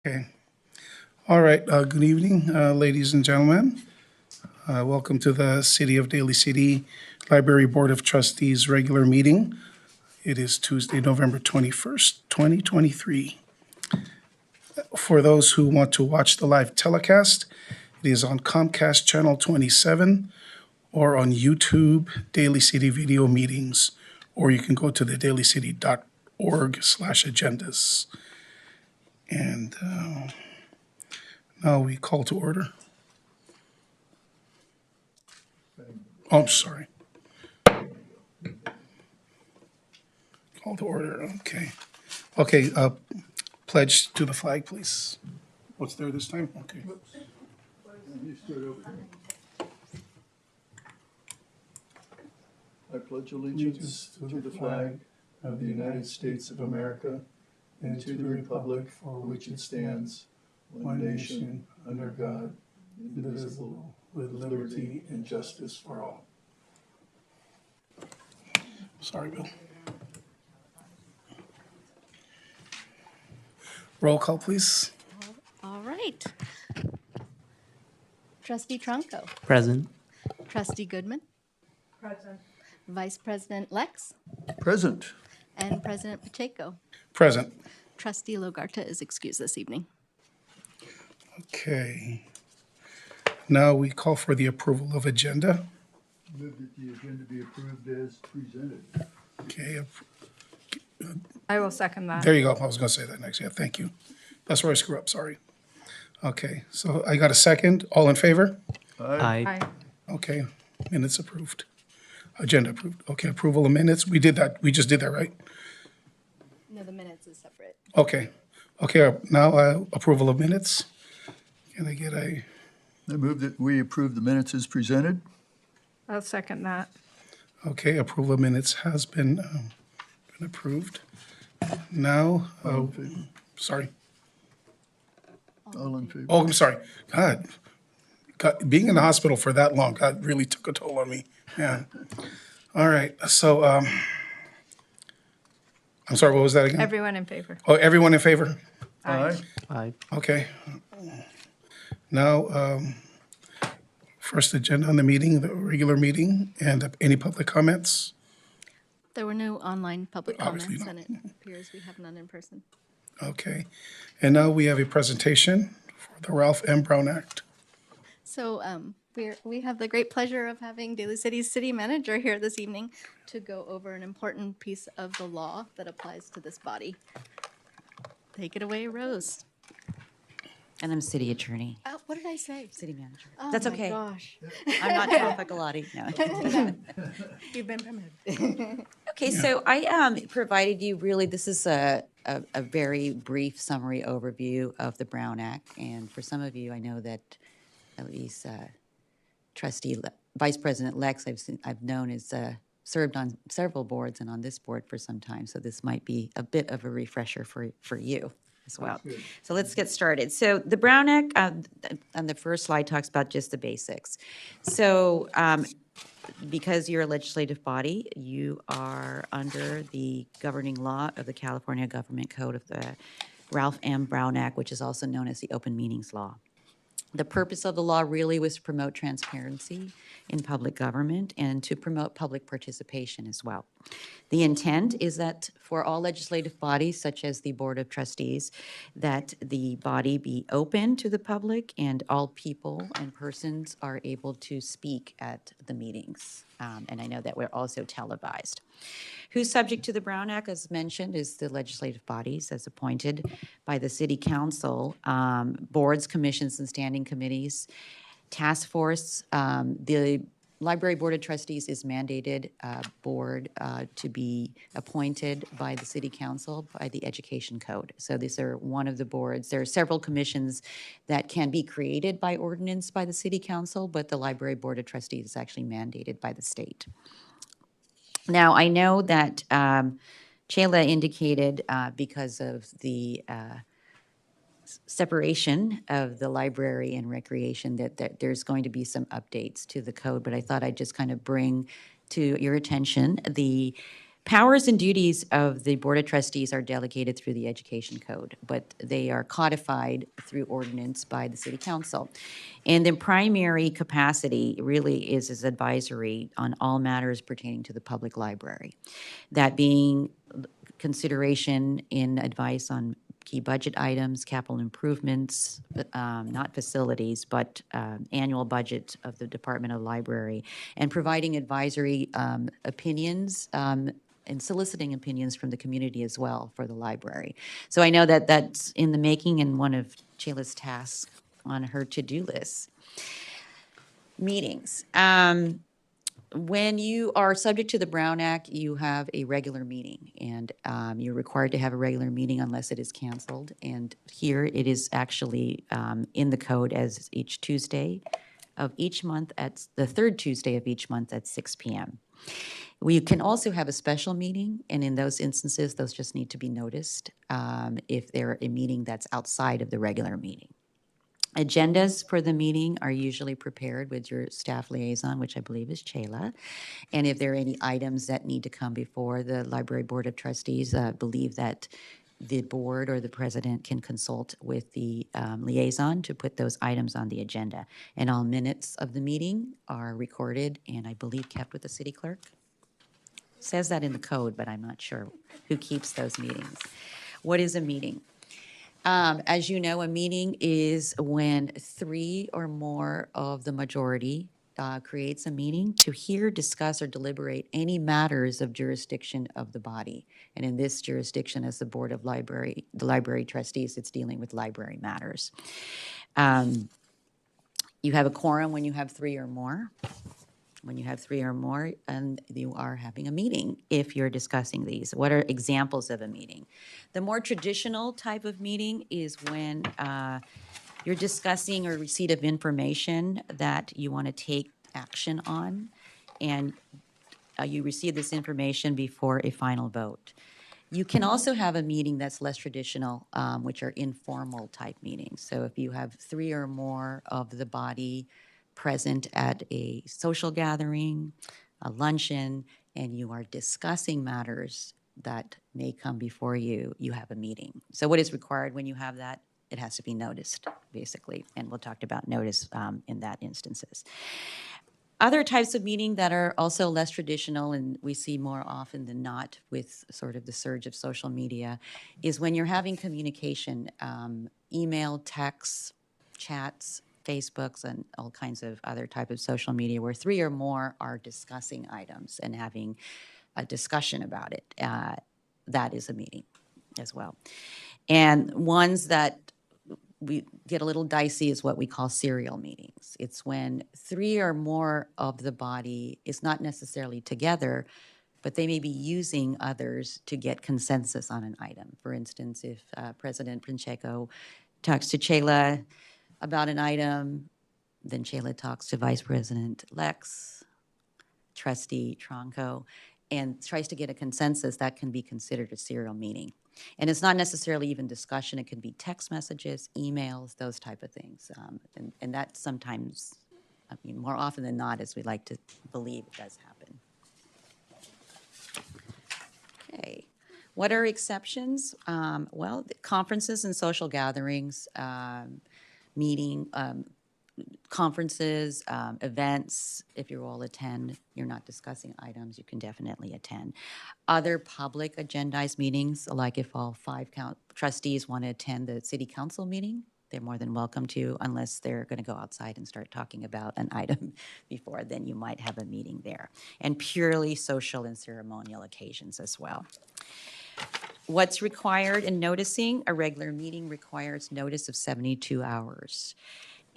Okay. All right. Good evening, ladies and gentlemen. Welcome to the City of Daly City Library Board of Trustees regular meeting. It is Tuesday, November 21st, 2023. For those who want to watch the live telecast, it is on Comcast Channel 27 or on YouTube, Daly City Video Meetings, or you can go to the dalycity.org/agendas. And now we call to order. Oh, I'm sorry. Call to order, okay. Okay, pledge to the flag, please. What's there this time? Okay. I pledge allegiance to the flag of the United States of America and to the republic for which it stands, one nation, under God, indivisible, with liberty and justice for all. Sorry, Bill. Roll call, please. All right. Trustee Trunco. Present. Trustee Goodman. Present. Vice President Lex. Present. And President Pacheco. Present. Trustee Logarta is excused this evening. Okay. Now we call for the approval of agenda. Move that the agenda be approved as presented. Okay, I will second that. there you go. I was going to say that next. Yeah, thank you. That's where I screw up, sorry. Okay, so I got a second. All in favor? Aye. Aye. Okay, minutes approved. Agenda approved. Okay, approval of minutes. We did that. We just did that, right? No, the minutes is separate. Okay. Okay, now approval of minutes. Can I get a, I move that we approve the minutes as presented. I'll second that. okay, approval of minutes has been approved. Now, All in favor? sorry. All in favor? Oh, I'm sorry. God, being in the hospital for that long, God really took a toll on me. Yeah. All right, so, I'm sorry, what was that again? Everyone in favor? Oh, everyone in favor? Aye. Aye. Okay. Now, first agenda on the meeting, the regular meeting, and any public comments? There were no online public Obviously comments, and it appears we have none in person. Okay. And now we have a presentation for the Ralph M. Brown Act. So we have the great pleasure of having Daly City's city manager here this evening to go over an important piece of the law that applies to this body. Take it away, Rose. And I'm city attorney, What did I say? city manager. Oh That's my okay. gosh. I'm not Tom Piccolotti, no. You've been promoted. Okay, so I provided you really, this is a very brief summary overview of the Brown Act. And for some of you, I know that at least Vice President Lex, I've known is served on several boards and on this board for some time. So this might be a bit of a refresher for you as well. So let's get started. So the Brown Act, on the first slide, talks about just the basics. So because you're a legislative body, you are under the governing law of the California Government Code of the Ralph M. Brown Act, which is also known as the Open Meetings Law. The purpose of the law really was to promote transparency in public government and to promote public participation as well. The intent is that for all legislative bodies, such as the Board of Trustees, that the body be open to the public and all people and persons are able to speak at the meetings. And I know that we're also televised. Who's subject to the Brown Act, as mentioned, is the legislative bodies as appointed by the City Council, boards, commissions, and standing committees, task force. The Library Board of Trustees is mandated board to be appointed by the City Council by the Education Code. So these are one of the boards. There are several commissions that can be created by ordinance by the City Council, but the Library Board of Trustees is actually mandated by the state. Now, I know that Chayla indicated because of the separation of the library and recreation that there's going to be some updates to the code, but I thought I'd just kind of bring to your attention the Powers and duties of the Board of Trustees are delegated through the Education Code, but they are codified through ordinance by the City Council. And the primary capacity really is as advisory on all matters pertaining to the public library. That being consideration in advice on key budget items, capital improvements, not facilities, but annual budget of the Department of Library, and providing advisory opinions and soliciting opinions from the community as well for the library. So I know that that's in the making and one of Shayla's tasks on her to-do list. Meetings. When you are subject to the Brown Act, you have a regular meeting, and you're required to have a regular meeting unless it is canceled. And here it is actually in the code as each Tuesday of each month at the third Tuesday of each month at 6 p.m. We can also have a special meeting, and in those instances, those just need to be noticed if they're a meeting that's outside of the regular meeting. Agendas for the meeting are usually prepared with your staff liaison, which I believe is Shayla. And if there are any items that need to come before the Library Board of Trustees, believe that the board or the president can consult with the liaison to put those items on the agenda. And all minutes of the meeting are recorded and I believe kept with the city clerk. Says that in the code, but I'm not sure who keeps those meetings. What is a meeting? As you know, a meeting is when 3 or more of the majority creates a meeting to hear, discuss, or deliberate any matters of jurisdiction of the body. And in this jurisdiction, as the Board of the Library Trustees, it's dealing with library matters. You have a quorum when you have 3 or more. When you have 3 or more, and you are having a meeting if you're discussing these. What are examples of a meeting? The more traditional type of meeting is when you're discussing a receipt of information that you want to take action on, and you receive this information before a final vote. You can also have a meeting that's less traditional, which are informal type meetings. So if you have 3 or more of the body present at a social gathering, a luncheon, and you are discussing matters that may come before you, you have a meeting. So what is required when you have that? It has to be noticed, basically, and we'll talk about notice in that instances. Other types of meeting that are also less traditional, and we see more often than not with sort of the surge of social media, is when you're having communication, email, texts, chats, Facebooks, and all kinds of other type of social media where 3 or more are discussing items and having a discussion about it. That is a meeting as well. And ones that we get a little dicey is what we call serial meetings. It's when 3 or more of the body is not necessarily together, but they may be using others to get consensus on an item. For instance, if President Pacheco talks to Shayla about an item, then Shayla talks to Vice President Lex, Trustee Tronco, and tries to get a consensus, that can be considered a serial meeting. And it's not necessarily even discussion. It can be text messages, emails, those type of things. And that sometimes, I mean, more often than not, as we like to believe, it does happen. Okay. What are exceptions? Well, conferences and social gatherings, conferences, events, if you all attend, you're not discussing items, you can definitely attend. Other public agendized meetings, like if all 5 trustees want to attend the city council meeting, they're more than welcome to, unless they're going to go outside and start talking about an item before, then you might have a meeting there. And purely social and ceremonial occasions as well. What's required in noticing? A regular meeting requires notice of 72 hours.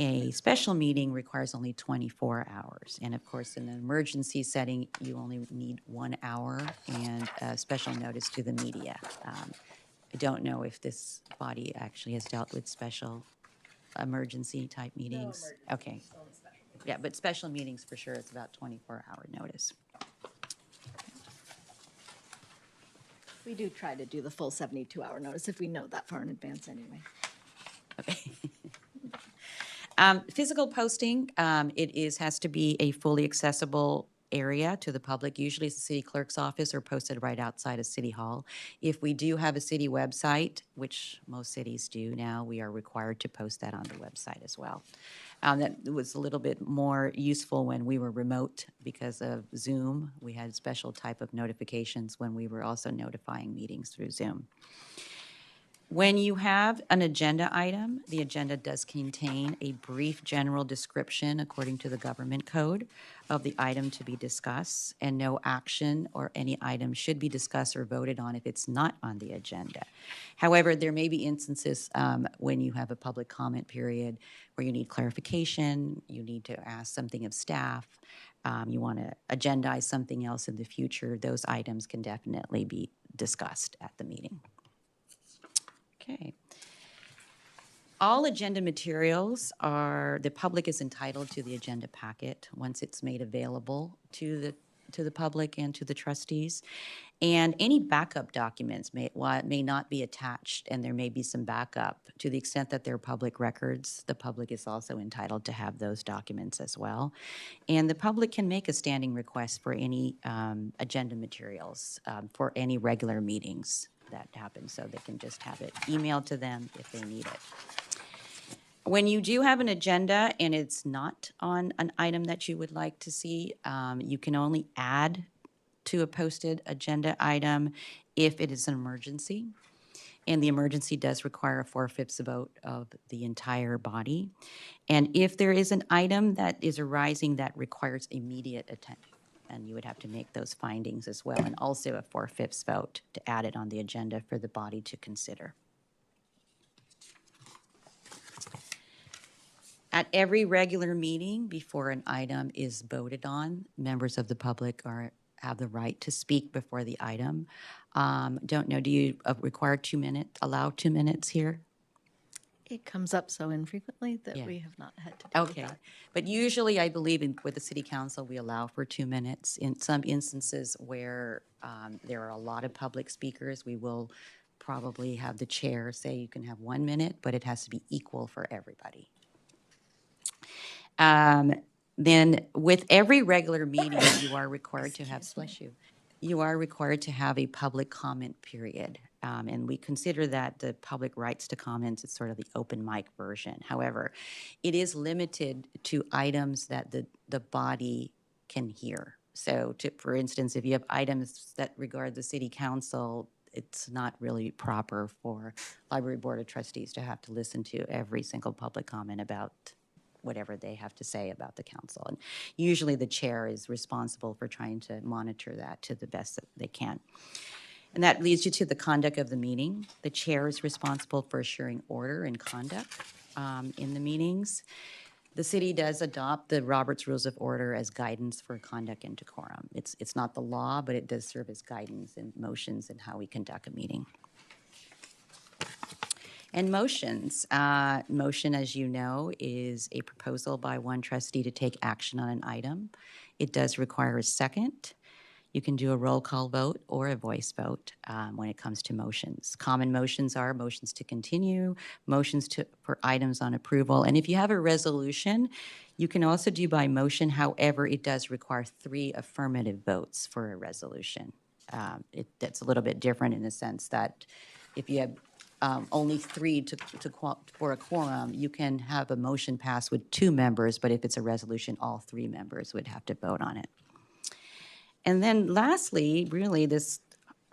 A special meeting requires only 24 hours. And of course, in an emergency setting, you only need 1 hour and a special notice to the media. I don't know if this body actually has dealt with special emergency type meetings. No, okay. Yeah, but special meetings for sure, it's about 24-hour notice. We do try to do the full 72-hour notice if we know that far in advance anyway. Okay. Physical posting, it has to be a fully accessible area to the public. Usually it's the city clerk's office or posted right outside of City Hall. If we do have a city website, which most cities do now, we are required to post that on the website as well. That was a little bit more useful when we were remote because of Zoom. We had special type of notifications when we were also notifying meetings through Zoom. When you have an agenda item, the agenda does contain a brief general description, according to the government code, of the item to be discussed, and no action or any item should be discussed or voted on if it's not on the agenda. However, there may be instances when you have a public comment period where you need clarification, you need to ask something of staff, you want to agendize something else in the future, those items can definitely be discussed at the meeting. Okay. All agenda materials the public is entitled to the agenda packet once it's made available to the public and to the trustees. And any backup documents may not be attached, and there may be some backup. To the extent that they're public records, the public is also entitled to have those documents as well. And the public can make a standing request for any agenda materials for any regular meetings that happen, so they can just have it emailed to them if they need it. When you do have an agenda and it's not on an item that you would like to see, you can only add to a posted agenda item if it is an emergency. And the emergency does require a 4/5 vote of the entire body. And if there is an item that is arising that requires immediate attention, and you would have to make those findings as well, and also a 4/5 vote to add it on the agenda for the body to consider. At every regular meeting, before an item is voted on, members of the public have the right to speak before the item. Don't know, do you require 2 minutes, allow 2 minutes here? It comes up so infrequently that Yeah. we have not had to deal with Okay, that. but usually I believe with the city council, we allow for 2 minutes. In some instances where there are a lot of public speakers, we will probably have the chair say you can have 1 minute, but it has to be equal for everybody. Then with every regular meeting, you are required to have, bless you, you are required to have a public comment period. And we consider that the public rights to comments is sort of the open mic version. However, it is limited to items that the body can hear. So for instance, if you have items that regard the city council, it's not really proper for Library Board of Trustees to have to listen to every single public comment about whatever they have to say about the council. And usually the chair is responsible for trying to monitor that to the best that they can. And that leads you to the conduct of the meeting. The chair is responsible for assuring order and conduct in the meetings. The city does adopt the Roberts Rules of Order as guidance for conduct and decorum. It's not the law, but it does serve as guidance and motions in how we conduct a meeting. And motions. Motion, as you know, is a proposal by one trustee to take action on an item. It does require a second. You can do a roll call vote or a voice vote when it comes to motions. Common motions are motions to continue, motions for items on approval. And if you have a resolution, you can also do by motion. However, it does require 3 affirmative votes for a resolution. That's a little bit different in the sense that if you have only 3 for a quorum, you can have a motion pass with 2 members, but if it's a resolution, all 3 members would have to vote on it. And then lastly, really, this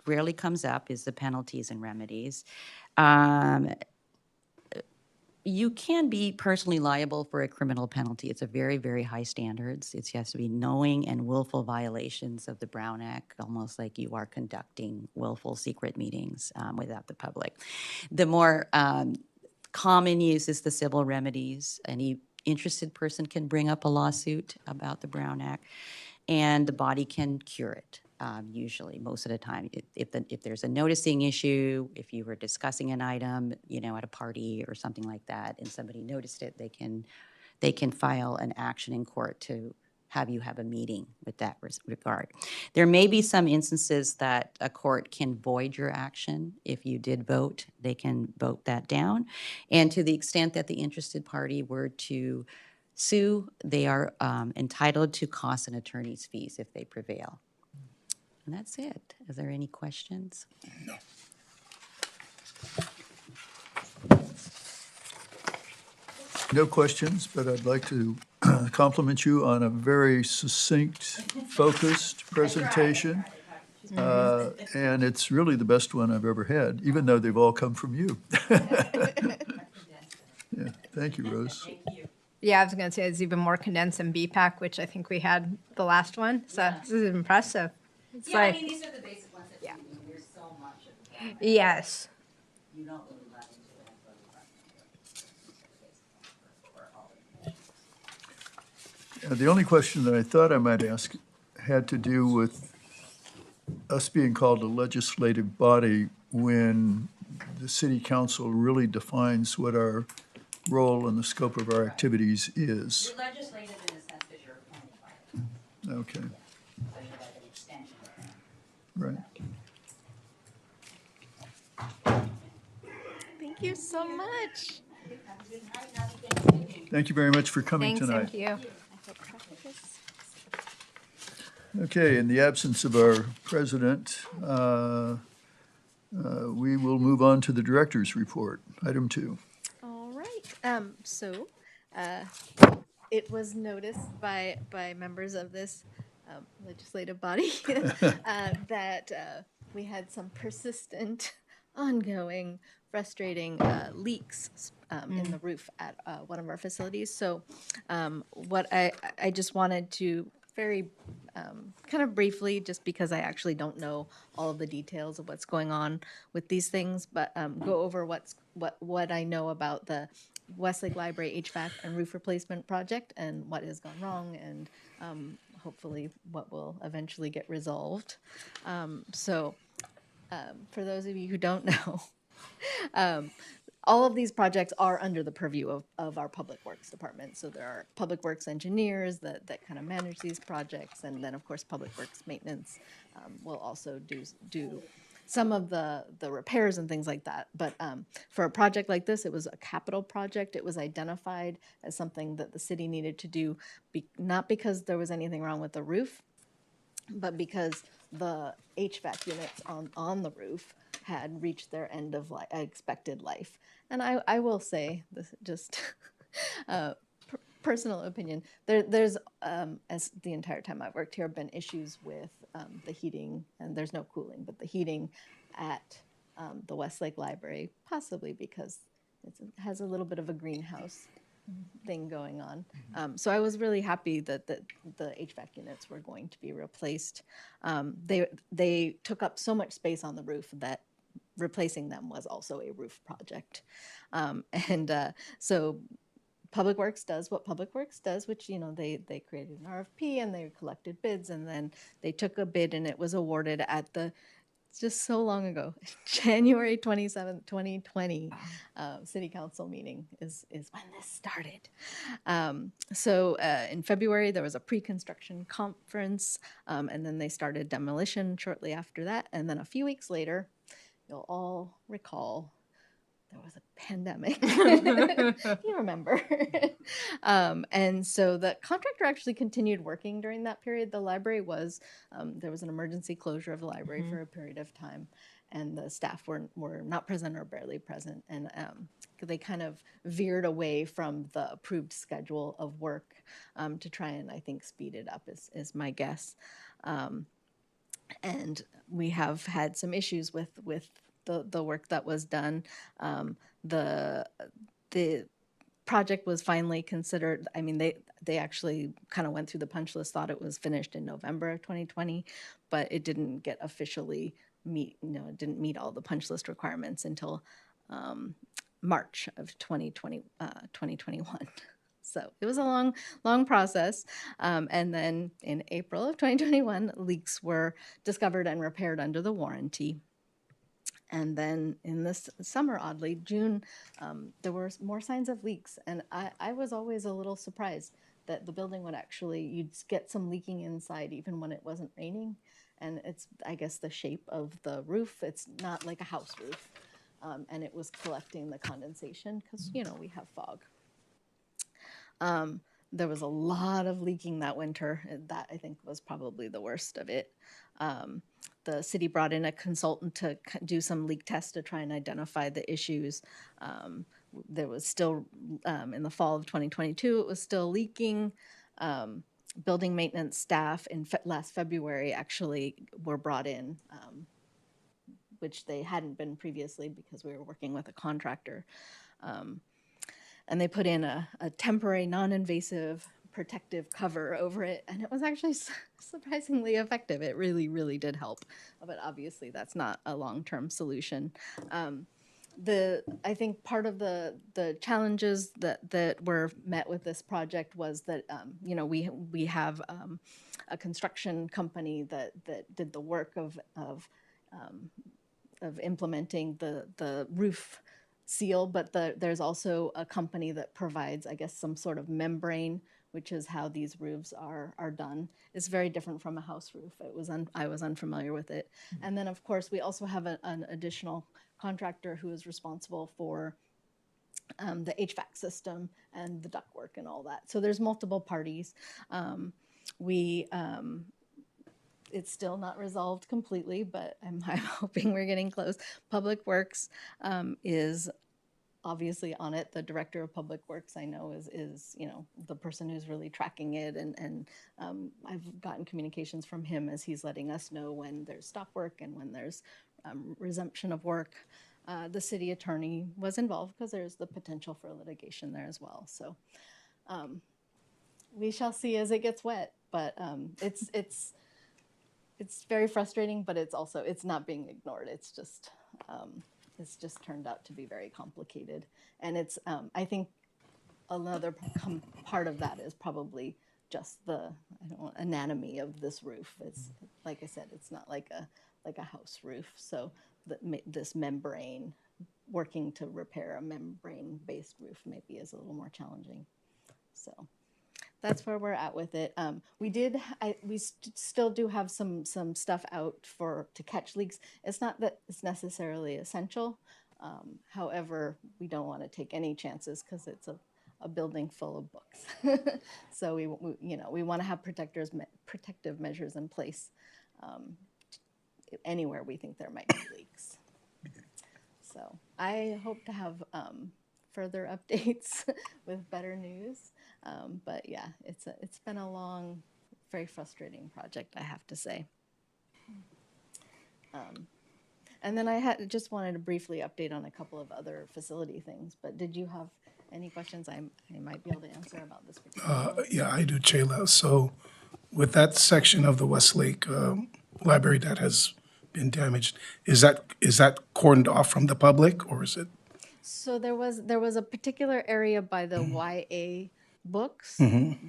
rarely comes up, is the penalties and remedies. You can be personally liable for a criminal penalty. It's a very, very high standards. It has to be knowing and willful violations of the Brown Act, almost like you are conducting willful secret meetings without the public. The more common use is the civil remedies. Any interested person can bring up a lawsuit about the Brown Act, and the body can cure it. Usually, most of the time, if there's a noticing issue, if you were discussing an item, at a party or something like that, and somebody noticed it, they can file an action in court to have you have a meeting with that regard. There may be some instances that a court can void your action. If you did vote, they can vote that down. And to the extent that the interested party were to sue, they are entitled to costs and attorney's fees if they prevail. And that's it. Is there any questions? No questions, but I'd like to compliment you on a very succinct, focused presentation. And it's really the best one I've ever had, even though they've all come from you. Yeah, thank you, Rose. Yeah, I was going to say it's even more condensed than BPAC, which I think we had the last one. So this is impressive. It's Yeah, I like, mean, these are the basic ones that Yeah. you need. There's so much of them. yes. You don't really run into it until you run into it. The only question that I thought I might ask had to do with us being called a legislative body when the city council really defines what our role and the scope of our activities is. You're legislative in the sense that you're appointed by them, Okay, so you're like an extension of them. right. Thank you so much. Thank you very much for coming Thanks, same tonight. to you. I hope practice. Okay, in the absence of our president, we will move on to the director's report. Item 2. All right. So, it was noticed by members of this legislative body that we had some persistent, ongoing, frustrating leaks in the roof at one of our facilities. So, what I just wanted to very kind of briefly, just because I actually don't know all of the details of what's going on with these things, but go over what I know about the Westlake Library HVAC and roof replacement project and what has gone wrong and hopefully what will eventually get resolved. For those of you who don't know, all of these projects are under the purview of our Public Works Department. So there are Public Works engineers that kind of manage these projects, and then of course Public Works maintenance will also do some of the repairs and things like that. But for a project like this, it was a capital project. It was identified as something that the city needed to do, not because there was anything wrong with the roof, but because the HVAC units on the roof had reached their end of expected life. And I will say, this just personal opinion, there's, as the entire time I've worked here, been issues with the heating, and there's no cooling, but the heating at the Westlake Library, possibly because it has a little bit of a greenhouse thing going on. So I was really happy that the HVAC units were going to be replaced. They took up so much space on the roof that replacing them was also a roof project. So Public Works does what Public Works does, which, they created an RFP and they collected bids, and then they took a bid and it was awarded at just so long ago, January 27th, 2020, city council meeting is when this started. So in February, there was a pre-construction conference, and then they started demolition shortly after that. And then a few weeks later, you'll all recall, there was a pandemic. You remember. And so the contractor actually continued working during that period. The library was, there was an emergency closure of the library for a period of time, and the staff were not present or barely present. And they kind of veered away from the approved schedule of work to try and, I think, speed it up is my guess. And we have had some issues with the work that was done. The project was finally considered. I mean, they actually kind of went through the punch list, thought it was finished in November of 2020, but it didn't get officially meet. It didn't meet all the punch list requirements until March of 2021. So it was a long process. And then in April of 2021, leaks were discovered and repaired under the warranty. And then in this summer, oddly, June, there were more signs of leaks. And I was always a little surprised that the building would you'd get some leaking inside even when it wasn't raining. And it's, I guess, the shape of the roof. It's not like a house roof. And it was collecting the condensation because, we have fog. There was a lot of leaking that winter. And that, I think, was probably the worst of it. The city brought in a consultant to do some leak tests to try and identify the issues. There was still, in the fall of 2022, it was still leaking. Building maintenance staff in last February actually were brought in, which they hadn't been previously because we were working with a contractor. And they put in a temporary, non-invasive protective cover over it, and it was actually surprisingly effective. It really, really did help, but obviously that's not a long-term solution. I think part of the challenges that were met with this project was that we have a construction company that did the work of implementing the roof seal, but there's also a company that provides, I guess, some sort of membrane, which is how these roofs are done. It's very different from a house roof. I was unfamiliar with it. And then, of course, we also have an additional contractor who is responsible for the HVAC system and the ductwork and all that. So there's multiple parties. It's still not resolved completely, but I'm hoping we're getting close. Public Works is obviously on it. The director of Public Works, I know, is the person who's really tracking it, and I've gotten communications from him as he's letting us know when there's stop work and when there's resumption of work. The city attorney was involved because there's the potential for litigation there as well. So we shall see as it gets wet, but it's very frustrating, but it's not being ignored. It's just turned out to be very complicated. And it's, I think another part of that is probably just the anatomy of this roof. It's, like I said, it's not like a house roof. So this membrane, working to repair a membrane-based roof maybe is a little more challenging. So that's where we're at with it. We still do have some stuff out to catch leaks. It's not that it's necessarily essential. However, we don't want to take any chances because it's a building full of books. So we want to have protective measures in place anywhere we think there might be leaks. So I hope to have further updates with better news. But yeah, it's been a long, very frustrating project, I have to say. And then I just wanted to briefly update on a couple of other facility things. But did you have any questions I might be able to answer about this particular one? Yeah, I do, Chayla. So with that section of the Westlake Library that has been damaged, is that cordoned off from the public, or is it? So there was a particular area by the YA books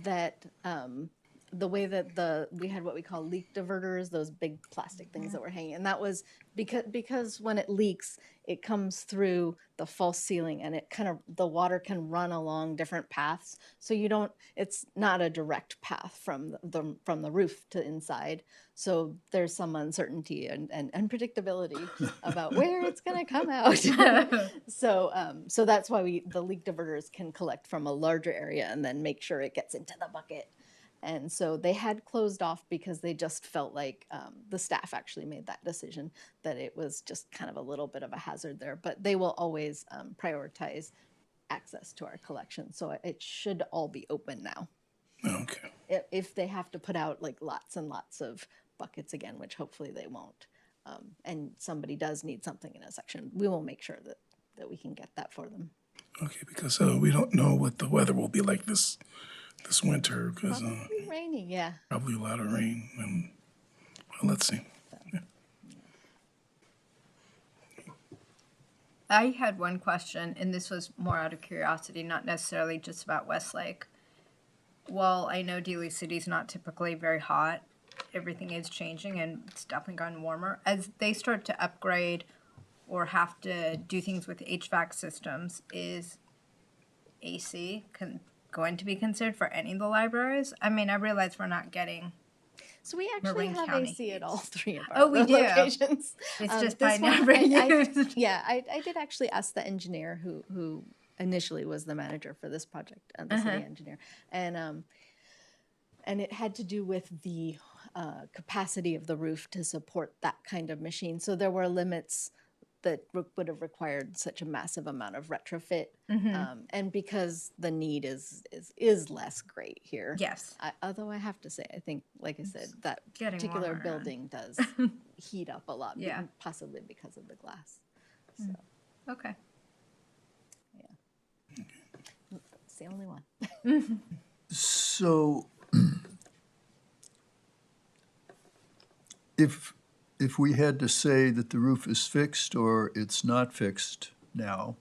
that the way that we had what we call leak diverters, those big plastic things that were hanging, and that was because when it leaks, it comes through the false ceiling, and the water can run along different paths. So it's not a direct path from the roof to inside. So there's some uncertainty and unpredictability about where it's going to come out. So that's why the leak diverters can collect from a larger area and then make sure it gets into the bucket. And so they had closed off because they just felt like the staff actually made that decision that it was just kind of a little bit of a hazard there. But they will always prioritize access to our collection. So it should all be open now. Okay. If they have to put out like lots and lots of buckets again, which hopefully they won't, and somebody does need something in a section, we will make sure that we can get that for them. Okay, because we don't know what the weather will be like this winter, because Probably rainy, yeah. probably a lot of rain, and well, let's see. Yeah. I had one question, and this was more out of curiosity, not necessarily just about Westlake. Well, I know Daly City's not typically very hot. Everything is changing, and it's definitely gotten warmer. As they start to upgrade or have to do things with HVAC systems, is AC going to be considered for any of the libraries? I mean, I realize we're not getting... So we actually Marin have County. AC at all three of Oh, we do. locations. It's just this by one, never used. I did actually ask the engineer who initially was the manager for this project, the city engineer, and it had to do with the capacity of the roof to support that kind of machine. So there were limits that would have required such a massive amount of retrofit, and because the need is less great here. Yes. Although I have to say, I think, like I said, that getting particular warmer. building does heat up a lot, Yeah. possibly because of the glass. So Okay. it's the only one. So if we had to say that the roof is fixed or it's not fixed now,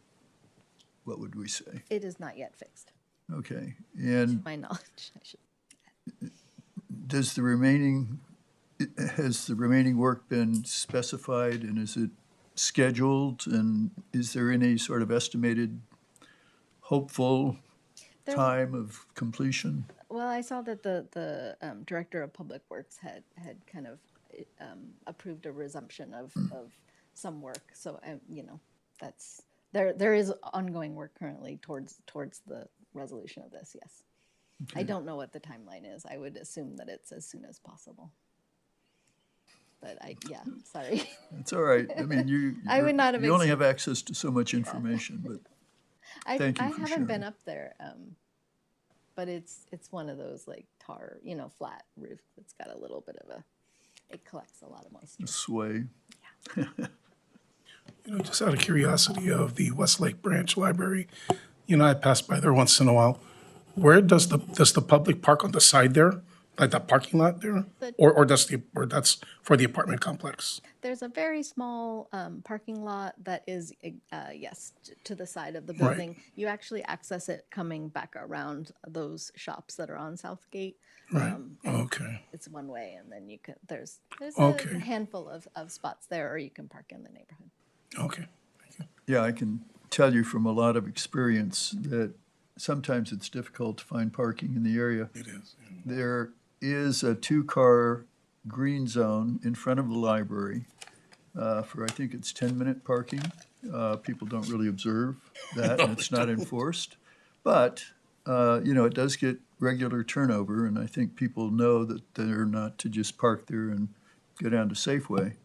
what would we say? It is not yet fixed, Okay, to and my knowledge. I should. has the remaining work been specified, and is it scheduled, and is there any sort of estimated hopeful There- time of completion? Well, I saw that the director of public works had kind of approved a resumption of some work. So that's there is ongoing work currently towards the resolution of this. Yes, I don't know what the timeline is. I would assume that it's as soon as possible. But sorry. It's all right. I mean, I would not have you only have access to so much information, but Thank you I for haven't been sharing. up there, but it's one of those like tar, flat roof that's got a little bit of it collects a lot of moisture. sway. Just out of curiosity of the Westlake Branch Library, I pass by there once in a while. Where does the public park on the side there, like that parking lot there, or that's for the apartment complex? There's a very small parking lot that is, yes, to the side of the Right. building. You actually access it coming back around those shops that are on Southgate. Right. Okay. It's one way, and then there's Okay. a handful of spots there, or you can park in the neighborhood. Okay. Yeah, I can tell you from a lot of experience that sometimes it's difficult to find parking in the area. It is. There is a two-car green zone in front of the library for, I think it's 10-minute parking. People don't really observe that, and it's not enforced. But, it does get regular turnover, and I think people know that they're not to just park there and go down to Safeway.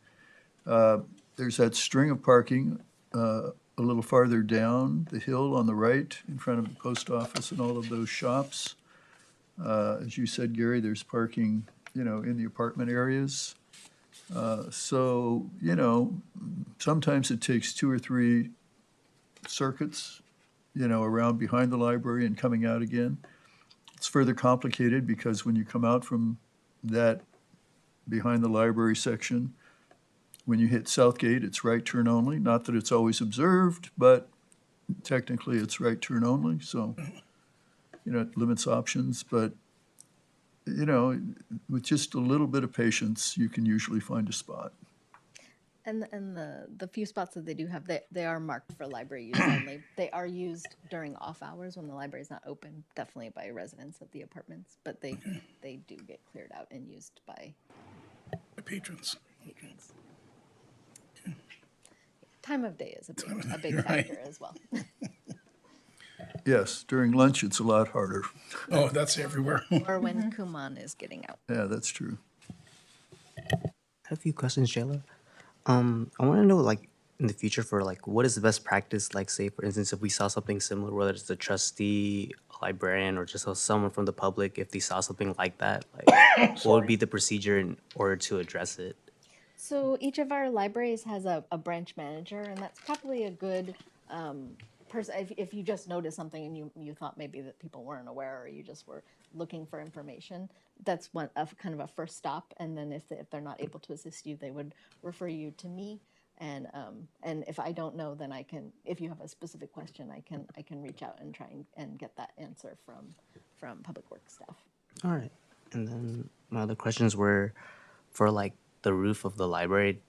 There's that string of parking a little farther down the hill on the right in front of the post office and all of those shops. As you said, Gary, there's parking, in the apartment areas. So, sometimes it takes 2 or 3 circuits, around behind the library and coming out again. It's further complicated because when you come out from that behind the library section, when you hit Southgate, it's right turn only. Not that it's always observed, but technically it's right turn only. So, it limits options. But, with just a little bit of patience, you can usually find a spot. And the few spots that they do have, they are marked for library use only. They are used during off hours when the library is not open, definitely by residents of the apartments, but they do get cleared out and used by The patrons. patrons. Time of day is a big Right. factor as well. Yes, during lunch, it's a lot harder. Oh, that's everywhere. Or when Kuman is getting out. Yeah, that's true. I have a few questions, Jayla. I want to know, like, in the future for, like, what is the best practice, like, say, for instance, if we saw something similar, whether it's a trustee, a librarian, or just someone from the public, if they saw something like that, like, what would be the procedure in order to address it? So each of our libraries has a branch manager, and that's probably a good person. If you just noticed something and you thought maybe that people weren't aware, or you just were looking for information, that's kind of a first stop. And then if they're not able to assist you, they would refer you to me. And if I don't know, then if you have a specific question, I can reach out and try and get that answer from public works staff. All right. And then my other questions were for, like, the roof of the library.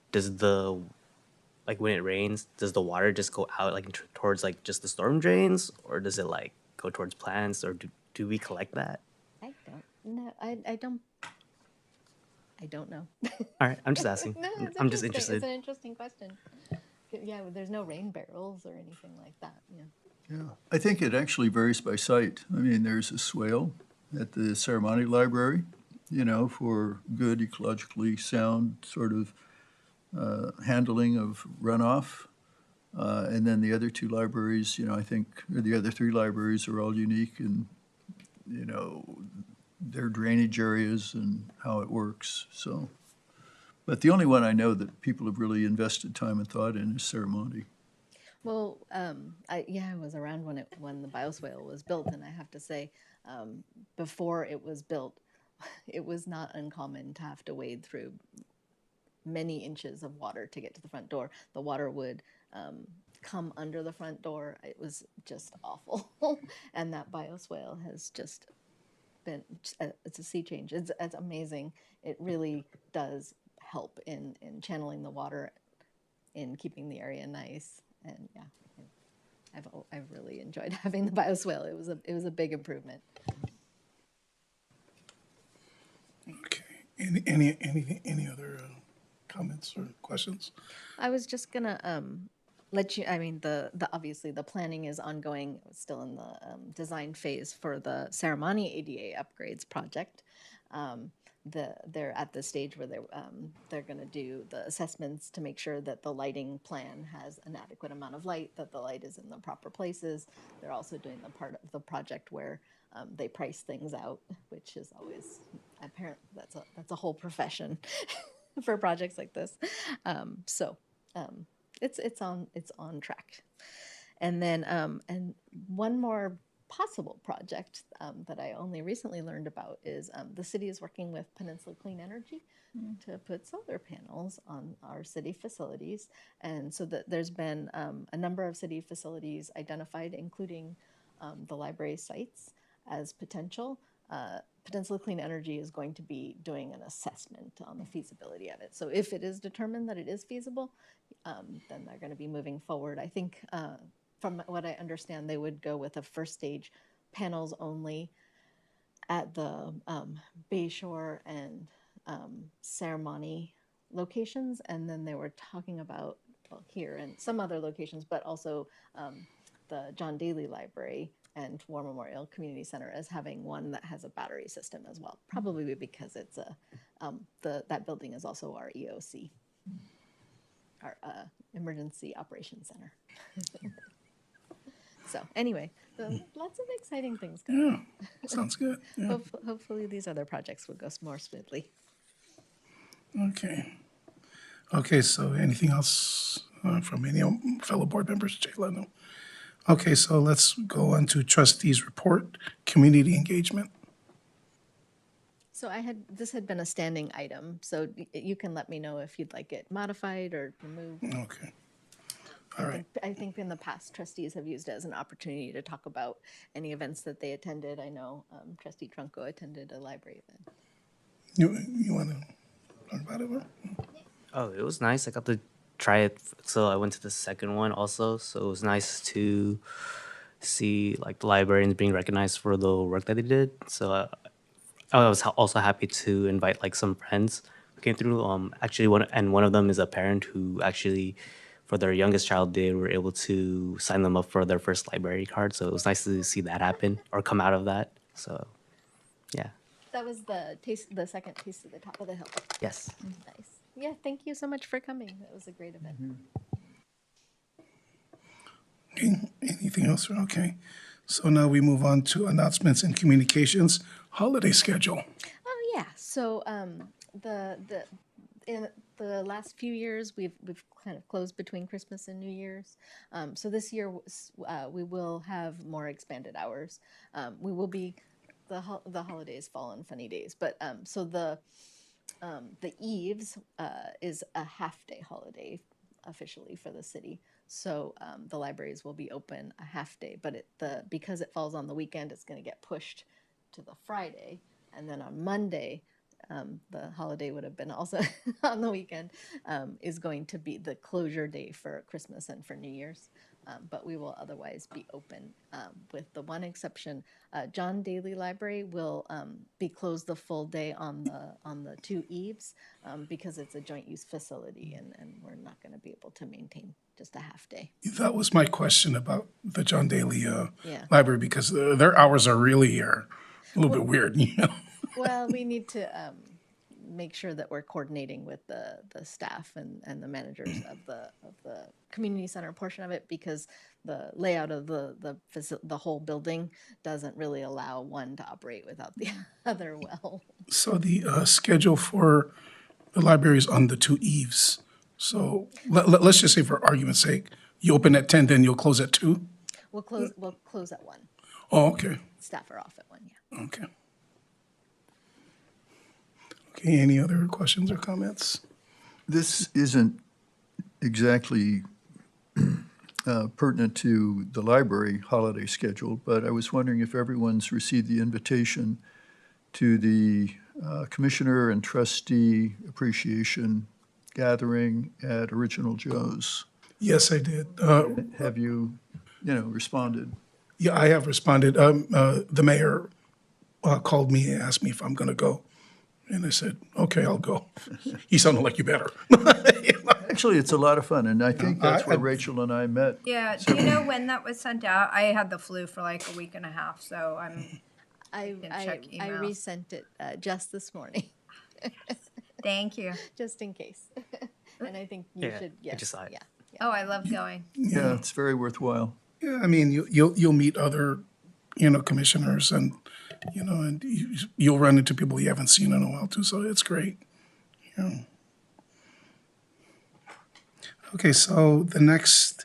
Like, when it rains, does the water just go out, like, towards, like, just the storm drains? Or does it, like, go towards plants? Or do we collect that? I don't know. I don't know. All right. I'm just asking. No, it's I'm just interesting. interested. It's an interesting question. Yeah, there's no rain barrels or anything like that. Yeah. Yeah, I think it actually varies by site. I mean, there's a swale at the Ceremony Library, for good ecologically sound sort of handling of runoff. And then the other two libraries, I think, or the other three libraries are all unique in, their drainage areas and how it works, so. But the only one I know that people have really invested time and thought in is Ceremony. Well, I was around when the bioswale was built, and I have to say, before it was built, it was not uncommon to have to wade through many inches of water to get to the front door. The water would come under the front door. It was just awful, and that bioswale has just been, it's a sea change. It's amazing. It really does help in channeling the water, in keeping the area nice. And yeah, I've really enjoyed having the bioswale. It was a big improvement. Okay. Any other comments or questions? I was just gonna let you. I mean, the obviously the planning is ongoing, still in the design phase for the Ceremony ADA upgrades project. They're at the stage where they're going to do the assessments to make sure that the lighting plan has an adequate amount of light, that the light is in the proper places. They're also doing the part of the project where they price things out, which is always apparently that's a whole profession for projects like this. So it's on track. And then and one more possible project that I only recently learned about is the city is working with Peninsula Clean Energy to put solar panels on our city facilities. And so there's been a number of city facilities identified, including the library sites, as potential. Peninsula Clean Energy is going to be doing an assessment on the feasibility of it. So if it is determined that it is feasible, then they're going to be moving forward. I think from what I understand, they would go with a first stage panels only at the Bayshore and Ceremony locations, and then they were talking about here and some other locations, but also the John Daly Library and War Memorial Community Center as having one that has a battery system as well. Probably because it's that building is also our EOC, our Emergency Operations Center. So anyway, lots of exciting things coming. Yeah, sounds good. Yeah. Hopefully these other projects will go more smoothly. Okay. Okay, so anything else from any fellow board members? Jayla, no? Okay, so let's go on to trustees' report, community engagement. So this had been a standing item, so you can let me know if you'd like it modified or removed. Okay. All right. I think in the past, trustees have used it as an opportunity to talk about any events that they attended. I know Trustee Trunco attended a library event. You want to talk about it? Will? Oh, it was nice. I got to try it. So I went to the second one also. So it was nice to see like the librarians being recognized for the work that they did. So I was also happy to invite like some friends who came through. Actually, one of them is a parent who actually, for their youngest child, they were able to sign them up for their first library card. So it was nice to see that happen or come out of that. So, yeah. That was the second taste of the top of the hill. Yes. Nice. Yeah, thank you so much for coming. That was a great event. Okay. Anything else? Okay. So now we move on to announcements and communications, holiday schedule. Oh yeah. So in the last few years, we've kind of closed between Christmas and New Year's. So this year we will have more expanded hours. We will be the holidays fall on funny days, but so the Eves is a half-day holiday officially for the city. So the libraries will be open a half day, but because it falls on the weekend, it's going to get pushed to the Friday, and then on Monday, the holiday would have been also on the weekend, is going to be the closure day for Christmas and for New Year's. But we will otherwise be open, with the one exception. John Daly Library will be closed the full day on the 2 eves, because it's a joint use facility, and we're not going to be able to maintain just a half day. That was my question about the John Daly Yeah. Library, because their hours are really a little bit weird, you know? Well, we need to make sure that we're coordinating with the staff and the managers of the community center portion of it, because the layout of the whole building doesn't really allow one to operate without the other well. So the schedule for the library is on the 2 eves. So let's just say, for argument's sake, you open at 10, then you'll close at 2? We'll close at 1. Oh, okay, Staff are off at 1, yeah. okay. Okay, any other questions or comments? This isn't exactly pertinent to the library holiday schedule, but I was wondering if everyone's received the invitation to the Commissioner and Trustee Appreciation Gathering at Original Joe's. Yes, I did. Have you, responded? Yeah, I have responded. The mayor called me and asked me if I'm going to go. And I said, okay, I'll go. He sounded like you better. Actually, it's a lot of fun, and I think that's where I- Rachel and I met. Yeah, do you know when that was sent out? I had the flu for like a week and a half, so I check I emails. resent it just this morning, thank you. just in case. And I think you Yeah, should, I yes, just saw it. yeah. Oh, I love going. Yeah, it's very worthwhile. Yeah, I mean, you'll meet other, commissioners, and, and you'll run into people you haven't seen in a while too, so it's great. Yeah. Okay, so the next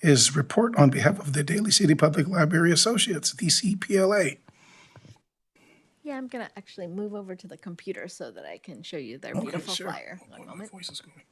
is report on behalf of the Daly City Public Library Associates, DCPLA. Yeah, I'm gonna actually move over to the computer so that I can show you their Okay, beautiful sure. flyer. Oh, One my moment. voice is going.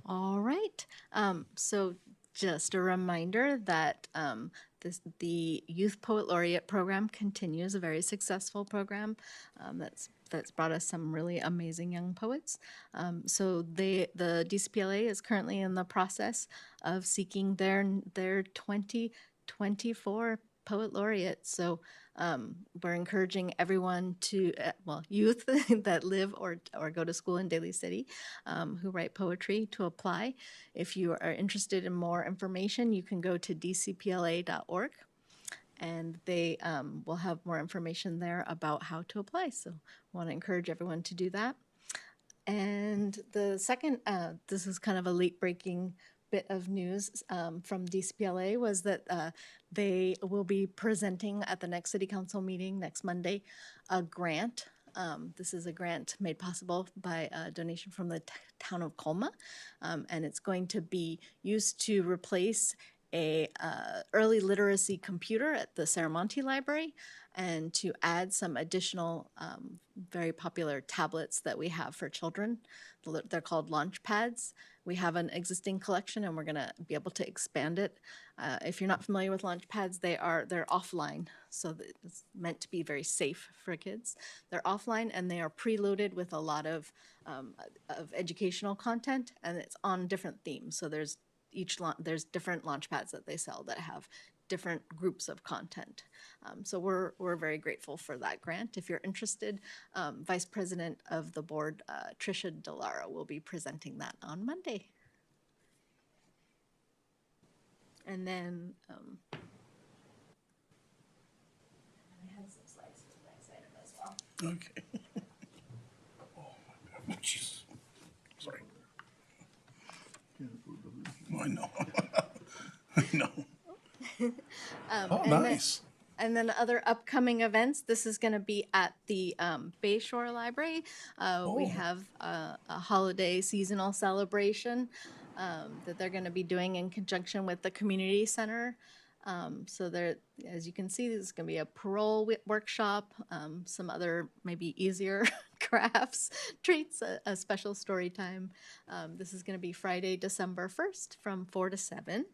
All right. So just a reminder that the Youth Poet Laureate program continues, a very successful program that's brought us some really amazing young poets. So the DCPLA is currently in the process of seeking their 2024 poet laureate. So we're encouraging everyone to, youth that live or go to school in Daly City, who write poetry, to apply. If you are interested in more information, you can go to dcpla.org, and they will have more information there about how to apply. So I want to encourage everyone to do that. And the second, this is kind of a late breaking bit of news from DCPLA, was that they will be presenting at the next city council meeting next Monday a grant. This is a grant made possible by a donation from the town of Colma, and it's going to be used to replace a early literacy computer at the Saramonte Library, and to add some additional very popular tablets that we have for children. They're called launch pads. We have an existing collection, and we're going to be able to expand it. If you're not familiar with launch pads, they're offline, so it's meant to be very safe for kids. They're offline, and they are preloaded with a lot of educational content, and it's on different themes. So there's different launch pads that they sell that have different groups of content. So we're very grateful for that grant. If you're interested, Vice President of the board, Tricia Delara, will be presenting that on Monday. And then I have some slides for the next item as well. Okay. Oh, my God. Jeez. Sorry. I know. I know. Oh, and then- nice. And then other upcoming events, this is going to be at the Bayshore Library. We have a holiday seasonal celebration that they're going to be doing in conjunction with the community center. So there, as you can see, there's going to be a parole workshop, some other maybe easier crafts, treats, a special story time. This is going to be Friday, December 1st from 4 to 7.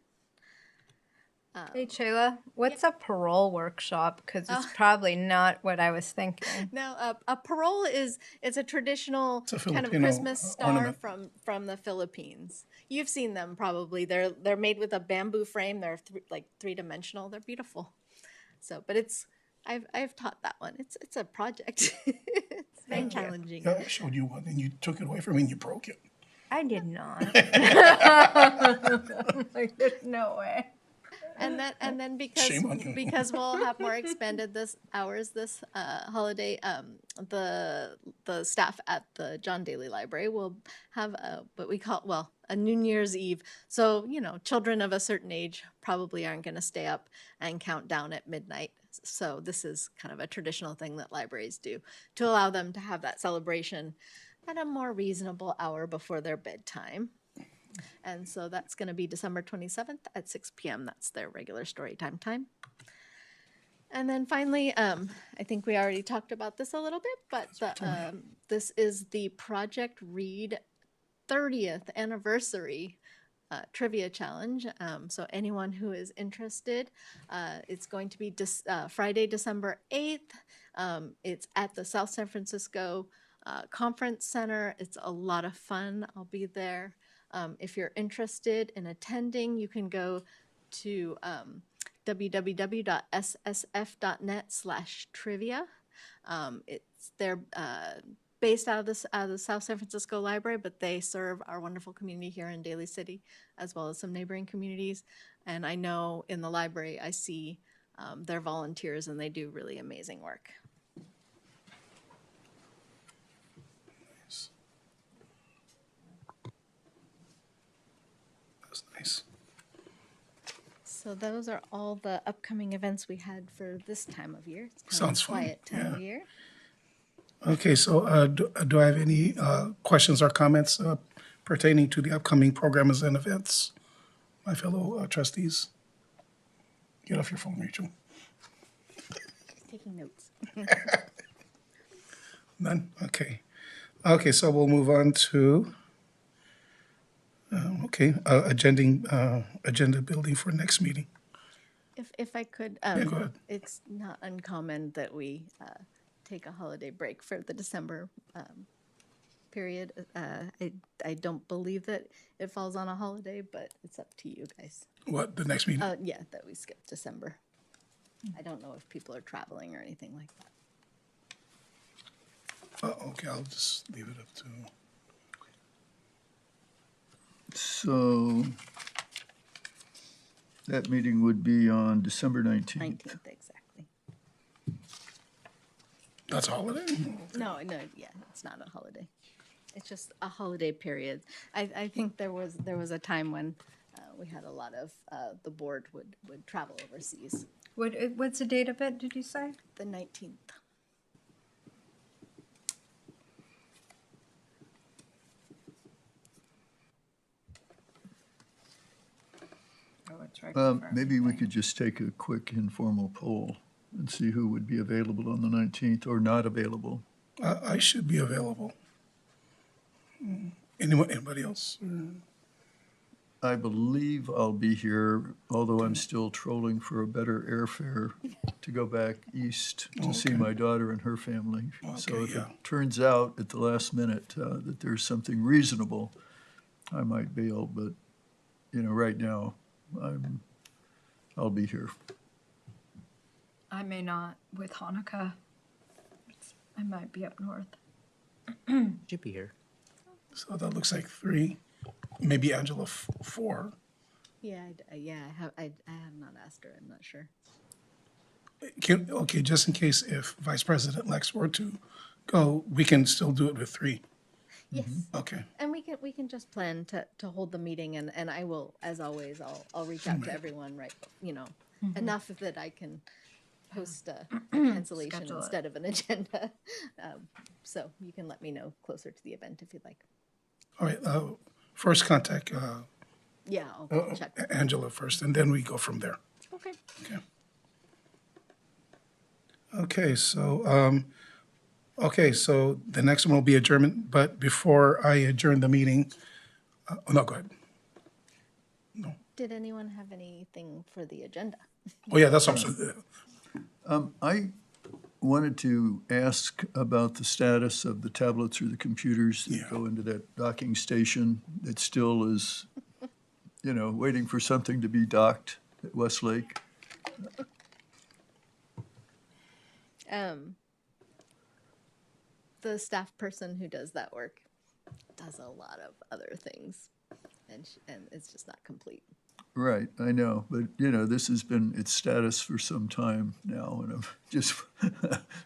Hey, Shayla, what's a parole workshop? Because it's probably not what I was thinking. No, a parole it's a traditional a kind of Filipino Christmas star ornament. from the Philippines. You've seen them probably. They're made with a bamboo frame. They're like 3-dimensional. They're beautiful. So, but I've taught that one. It's a project. It's very challenging. Yeah, I showed you one and you took it away from me and you broke it. I did not. Like, there's no way. And then Shame on you. because we'll have more expanded hours this holiday, the staff at the John Daly Library will have what we call a New Year's Eve. So children of a certain age probably aren't going to stay up and count down at midnight. So this is kind of a traditional thing that libraries do to allow them to have that celebration at a more reasonable hour before their bedtime. And so that's going to be December 27th at 6 p.m. That's their regular story time. And then finally, I think we already talked about this a little bit, but this is the Project Read 30th anniversary trivia challenge. So anyone who is interested, it's going to be Friday, December 8th. It's at the South San Francisco Conference Center. It's a lot of fun. I'll be there. If you're interested in attending, you can go to www.ssf.net/trivia. They're based out of the South San Francisco Library, but they serve our wonderful community here in Daly City, as well as some neighboring communities. And I know in the library, I see their volunteers, and they do really amazing work. That's nice. So those are all the upcoming events we had for this time of year. It's kind Sounds of a fun, quiet time of yeah. year. Okay, so do I have any questions or comments pertaining to the upcoming programs and events? My fellow trustees? Get off your phone, Rachel. Taking notes. None? Okay. Okay, so we'll move on to, agenda building for next meeting. If I could, go ahead. it's not uncommon that we take a holiday break for the December period. I don't believe that it falls on a holiday, but it's up to you guys. What, the next meeting? Yeah, that we skip December. I don't know if people are traveling or anything like that. Okay, I'll just leave it up to, So that meeting would be on December 19th. 19th, exactly. that's a holiday? No, yeah, it's not a holiday. It's just a holiday period. I think there was a time when we had a lot of the board would travel overseas. What's the date of it, did you say? The 19th. Oh, it's right. Maybe we could just take a quick informal poll and see who would be available on the 19th or not available. I should be available. Anybody else? I believe I'll be here, although I'm still trolling for a better airfare to go back east to see Okay. my daughter and her family. So Okay, if yeah. it turns out at the last minute that there's something reasonable, I might bail, but, right now, I'll be here. I may not with Hanukkah. I might be up north. Should be here. So that looks like 3, maybe Angela 4. Yeah, I have not asked her. I'm not sure. Okay, just in case if Vice President Lex were to go, we can still do it with 3. Yes. Okay, And we can just plan to hold the meeting, and I will, as always, I'll reach out to everyone, right, enough that I can post a cancellation Schedule it. instead of an agenda. So you can let me know closer to the event if you'd like. All right, first contact Yeah, I'll check. Angela first, and then we go from there. Okay. Okay. Okay, so the next one will be adjournment, but before I adjourn the meeting, oh, no, go ahead. Did anyone have anything for the agenda? Oh, yeah, that's also, I wanted to ask about the status of the tablets or the computers Yeah. that go into that docking station that still is, waiting for something to be docked at Westlake. The staff person who does that work does a lot of other things, and it's just not complete. Right, I know, but, this has been its status for some time now, and I'm just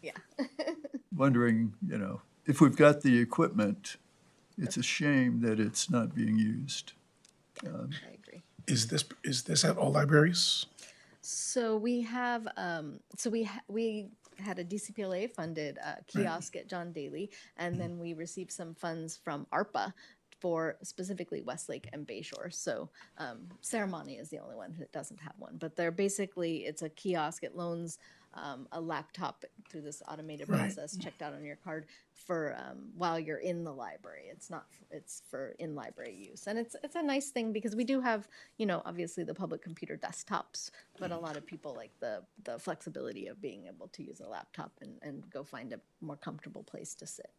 Yeah. wondering, if we've got the equipment, it's a shame that it's not being used. I agree. is this at all libraries? So we have, we had a DCPLA funded kiosk at John Daly, and then we received some funds from ARPA for specifically Westlake and Bayshore. So Ceremony is the only one that doesn't have one, but they're basically, it's a kiosk. It loans a laptop through this automated Right. process checked out on your card for while you're in the library. It's for in library use, and it's a nice thing because we do have, obviously the public computer desktops, but a lot of people like the flexibility of being able to use a laptop and go find a more comfortable place to sit.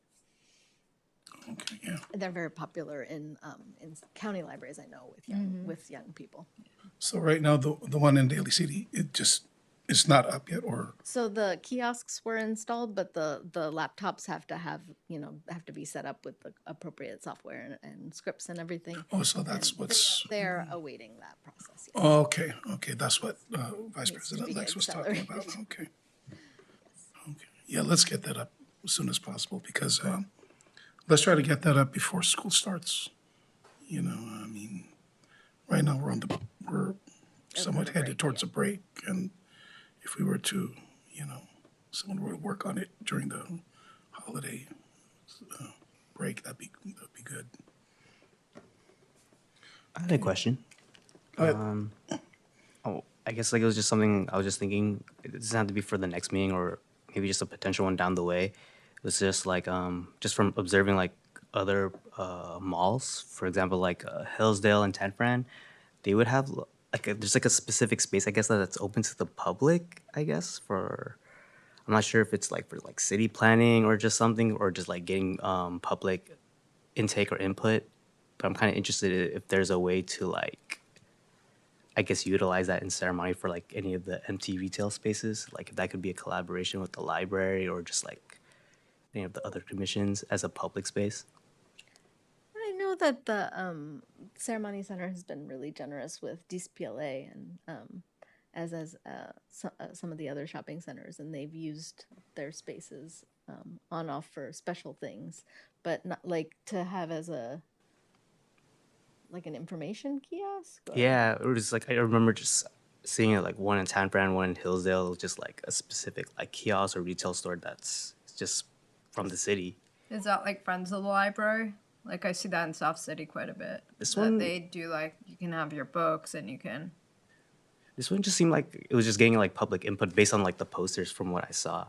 Okay, yeah. They're very popular in county libraries, I know, with young people. So right now, the one in Daly City, it's not up yet, or, So the kiosks were installed, but the laptops have to be set up with the appropriate software and scripts and everything. oh, so that's what's, They're awaiting that process. Yes. oh, okay, that's what Vice Needs to President be Lex was talking about, accelerated. okay. Okay, yeah, let's get that up as soon as possible, because let's try to get that up before school starts. I mean, right now, we're somewhat headed towards a break, and if we were to, someone were to work on it during the holiday break, that'd be good. I had a question. Go ahead. Oh, I guess like it was just something I was just thinking. It doesn't have to be for the next meeting or maybe just a potential one down the way. It was just like just from observing like other malls, for example, like Hillsdale and Tenfran, they would have there's like a specific space I guess that's open to the public. I guess for I'm not sure if it's like for like city planning or just something or just like getting public intake or input. But I'm kind of interested if there's a way to like I guess utilize that in Ceremony for like any of the empty retail spaces. Like if that could be a collaboration with the library or just like any of the other commissions as a public space. I know that the Ceremony Center has been really generous with DCPLA and as some of the other shopping centers, and they've used their spaces on off for special things, but not like to have as like an information kiosk. Or... Yeah, it was like I remember just seeing it like one in Tanfran, one in Hillsdale, just like a specific like kiosk or retail store that's just from the city. Is that like Friends of the Library? Like I see that in South City quite a bit. This That one- they do like you can have your books and you can. This one just seemed like it was just getting like public input based on like the posters from what I saw.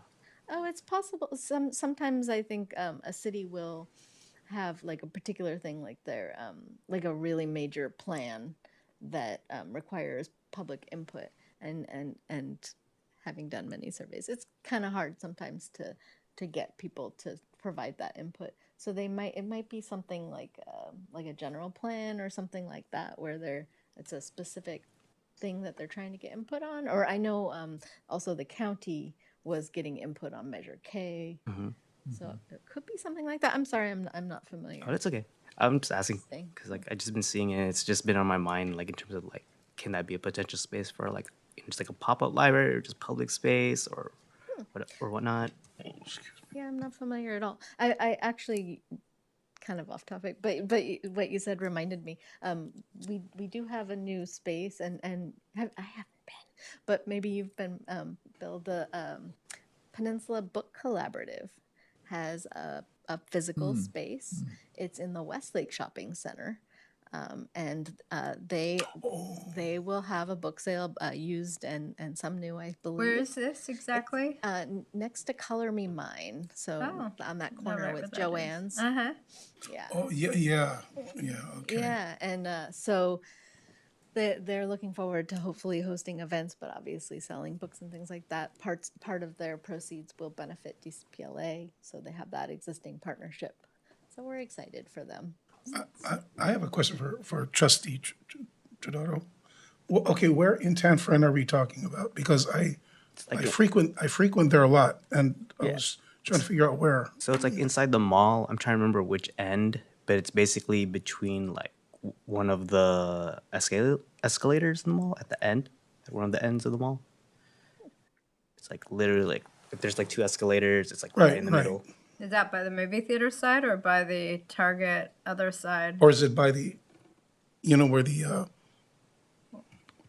Oh, it's possible. Sometimes I think a city will have like a particular thing, like their like a really major plan that requires public input, and having done many surveys, it's kind of hard sometimes to get people to provide that input. So it might be something like a general plan or something like that, where it's a specific thing that they're trying to get input on. Or I know also the county was getting input on Measure K. So it could be something like that. I'm sorry, I'm not familiar. Oh, that's okay. I'm just asking Thing. because like I just been seeing it. It's just been on my mind, like in terms of like, can that be a potential space for like just like a pop up library or just public space or or whatnot? Yeah, I'm not familiar at all. I actually kind of off topic, but what you said reminded me. We do have a new space, and I haven't been, but maybe you've been, Bill, the Peninsula Book Collaborative has a physical space. It's in the Westlake Shopping Center. And they will have a book sale, used and some new, I believe. Where is this exactly? Next to Color Me Mine, so Oh, on that know corner right with where that is. Joanne's. Uh-huh. Yeah, Oh, yeah, okay. yeah, and so they're looking forward to hopefully hosting events, but obviously selling books and things like that. Part of their proceeds will benefit DCPLA, so they have that existing partnership. So we're excited for them. I have a question for trustee Trodaro. Well, okay, where in Tanfran are we talking about? Because I frequent there a lot, and I Yeah. was trying to figure out where. So it's like inside the mall. I'm trying to remember which end, but it's basically between like one of the escalators in the mall at the end, at one of the ends of the mall. It's like literally like if there's like two escalators, it's like right in the Right. middle. Is that by the movie theater side or by the Target other side? Or is it by the, where the, I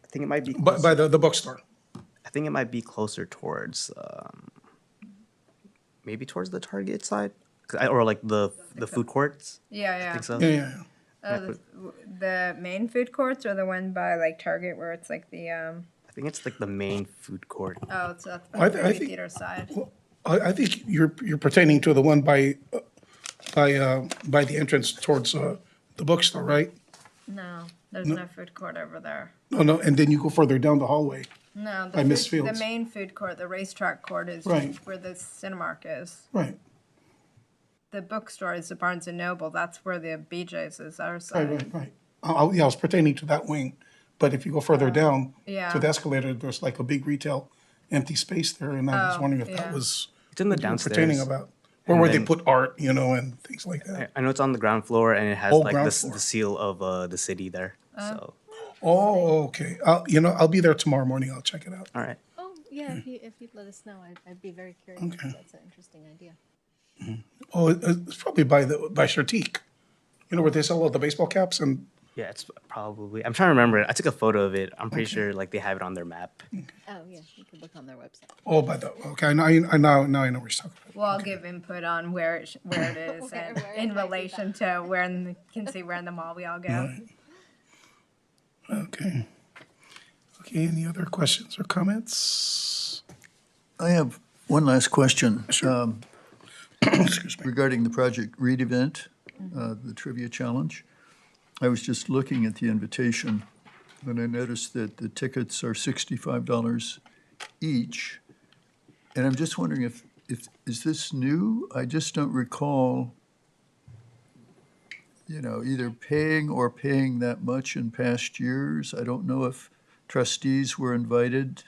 think it might be by the bookstore? I think it might be closer towards maybe towards the Target side, or like the food courts. Yeah, I yeah. think so. Yeah. Oh, the main food courts or the one by like Target where it's like the I think it's like the main food court. oh, it's that's I by the I movie think- theater side. I think you're pertaining to the one by the entrance towards the bookstore, right? No, there's no food court over there. No, and then you go further down the hallway. No, By Miss the Fields. main food court, the racetrack court is Right. just where the Cinemark is. Right, The bookstore is the Barnes and Noble. That's where the BJ's is. Our side. right. Yeah, I was pertaining to that wing, but if you go further down yeah. to the escalator, there's like a big retail empty space there, and I was Oh, wondering if yeah. that was It's in the what you were pertaining downstairs. about, or And where they then- put art, and things like that. I know it's on the ground floor and it has Oh, like ground the floor. the seal of the city there. So Oh, okay. I'll be there tomorrow morning. I'll check it out. all right. Oh, yeah, if you'd let us know, I'd be very curious. Okay. That's an interesting idea. Oh, it's probably by Shartique. Where they sell all the baseball caps and. Yeah, it's probably. I'm trying to remember it. I took a photo of it. I'm pretty sure like they have it on their map. Oh, yeah, you can look on their website. Oh, okay. I now know what you're talking about. Well, I'll give input on where it is Where- and where it in might be relation to where can see where in the mall we all go. Right. Okay. Okay, any other questions or comments? I have one last question. Excuse me. Regarding the Project Read event, the trivia challenge. I was just looking at the invitation, and I noticed that the tickets are $65 each. And I'm just wondering if is this new? I just don't recall, either paying or paying that much in past years. I don't know if trustees were invited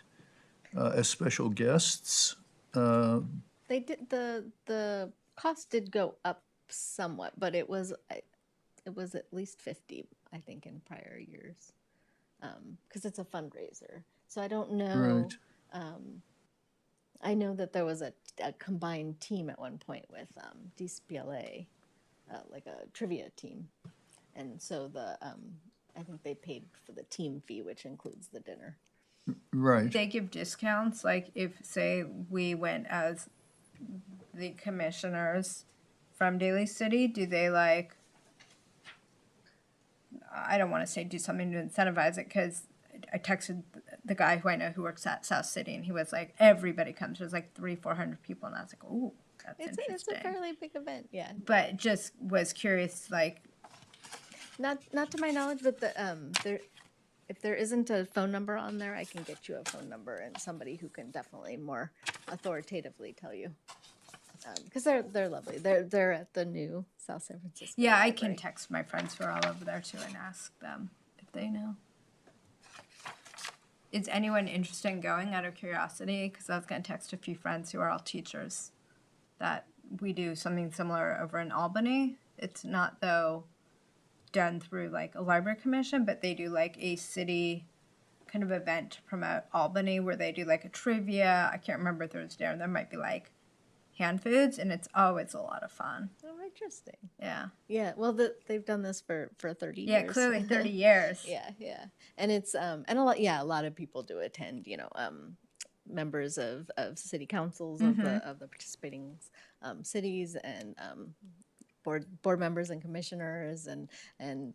as special guests. They did, the cost did go up somewhat, but it was at least 50, I think, in prior years. Because it's a fundraiser. So I don't know. Right. I know that there was a combined team at one point with DCPLA, like a trivia team. And so I think they paid for the team fee, which includes the dinner. Right. They give discounts, like if, say, we went as the commissioners from Daly City, do they I don't want to say do something to incentivize it, because I texted the guy who I know who works at South City, and he was like, everybody comes. There's like 300-400 people, and I was like, ooh, that's It's interesting. a fairly big event, yeah. But just was curious, Not to my knowledge, but if there isn't a phone number on there, I can get you a phone number and somebody who can definitely more authoritatively tell you. Because they're lovely. They're at the new South San Francisco. yeah, I can Library. text my friends who are all over there too and ask them if they know. Is anyone interested in going out of curiosity? Because I was going to text a few friends who are all teachers that we do something similar over in Albany. It's not, though, done through like a library commission, but they do like a city kind of event to promote Albany where they do like a trivia. I can't remember Thursday, and there might be like hand foods, and it's always a lot of fun. Oh, interesting. Yeah. Yeah, well, they've done this for 30 Yeah, years. clearly 30 years. Yeah. And it's and a lot of people do attend, members of city councils of the participating cities, and board members and commissioners, and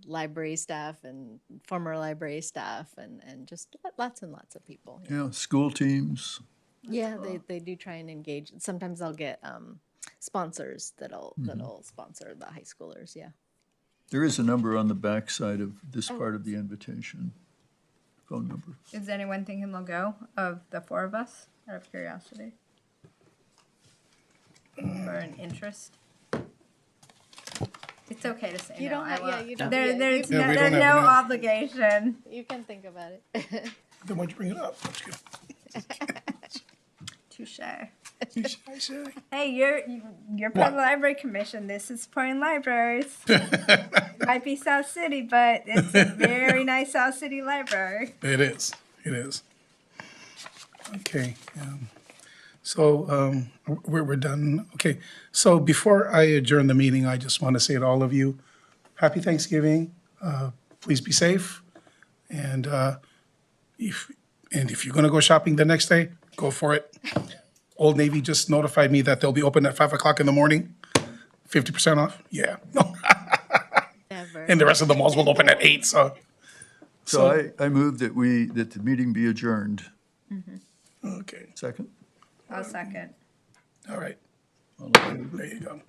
library staff and former library staff, and just lots and lots of people. Yeah, school teams. Yeah, they do try and engage. Sometimes they'll get sponsors that'll sponsor the high schoolers. Yeah. There is a number on the back side of this part of the invitation. Phone number. Is anyone thinking they'll go, of the four of us, out of curiosity? For an interest? It's okay to say You no. don't have- yeah, you don't- There, yeah, there's Yeah, no, we there's don't have no enough. obligation. You can think about it. Then why'd you bring it up? That's good. Touche. I say. Hey, you're part of the library commission. This is supporting libraries. Might be South City, but it's a very nice South City library. It is. It is. Okay. So we're done. Okay. So before I adjourn the meeting, I just want to say to all of you, happy Thanksgiving. Please be safe. And if you're going to go shopping the next day, go for it. Old Navy just notified me that they'll be open at 5 o'clock in the morning. 50% off. Yeah. Never. And the rest of the malls will open at 8. So So I move that the meeting be adjourned. okay. Second? I'll second. All right. All in favor? There you go.